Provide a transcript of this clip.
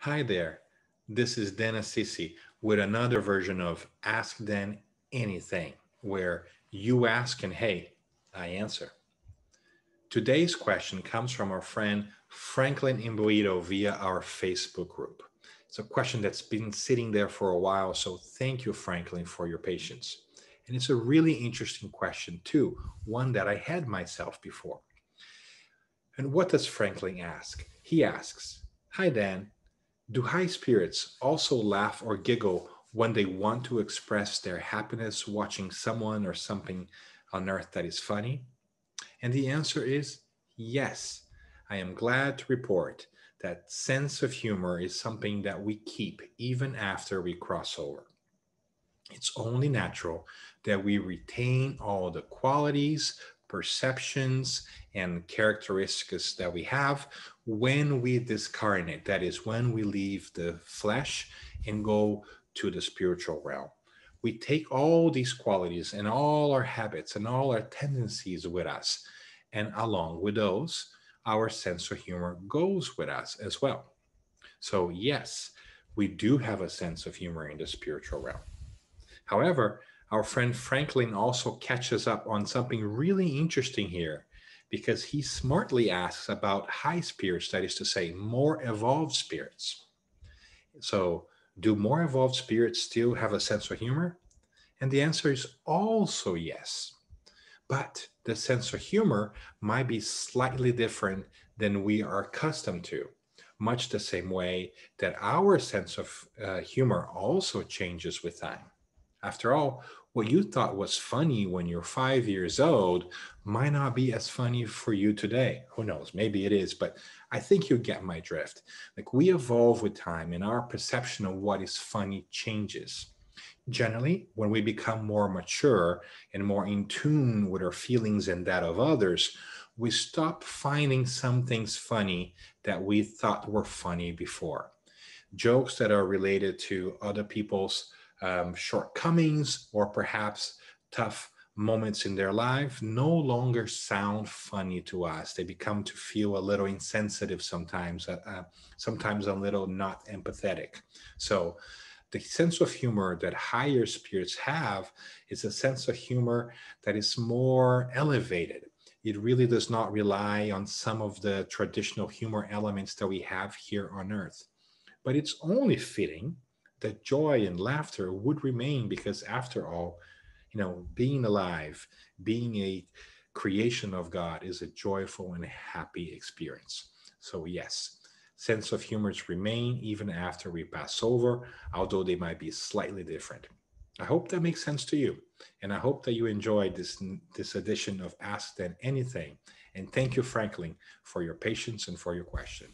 Hi there, this is Dan Assisi with another version of Ask Dan Anything, where you ask and hey, I answer. Today's question comes from our friend Franklin Imbuito via our Facebook group. It's a question that's been sitting there for a while, so thank you, Franklin, for your patience. And it's a really interesting question, too, one that I had myself before. And what does Franklin ask? He asks, Hi, Dan. Do high spirits also laugh or giggle when they want to express their happiness watching someone or something on earth that is funny? And the answer is yes. I am glad to report that sense of humor is something that we keep even after we cross over. It's only natural that we retain all the qualities, perceptions, and characteristics that we have when we discarnate. That is, when we leave the flesh and go to the spiritual realm. We take all these qualities and all our habits and all our tendencies with us. And along with those, our sense of humor goes with us as well. So, yes, we do have a sense of humor in the spiritual realm. However, our friend Franklin also catches up on something really interesting here because he smartly asks about high spirits, that is to say, more evolved spirits. So, do more evolved spirits still have a sense of humor? And the answer is also yes. But the sense of humor might be slightly different than we are accustomed to, much the same way that our sense of humor also changes with time. After all, what you thought was funny when you're 5 years old might not be as funny for you today. Who knows? Maybe it is, but I think you get my drift. Like we evolve with time and our perception of what is funny changes. Generally, when we become more mature and more in tune with our feelings and that of others, we stop finding some things funny that we thought were funny before. Jokes that are related to other people's shortcomings or perhaps tough moments in their life no longer sound funny to us. They become to feel a little insensitive sometimes a little not empathetic. So, the sense of humor that higher spirits have is a sense of humor that is more elevated. It really does not rely on some of the traditional humor elements that we have here on earth. But it's only fitting that joy and laughter would remain because, after all, being alive, being a creation of God is a joyful and happy experience. So, yes, sense of humors remain even after we pass over, although they might be slightly different. I hope that makes sense to you. And I hope that you enjoyed this edition of Ask Then Anything. And thank you, Franklin, for your patience and for your question.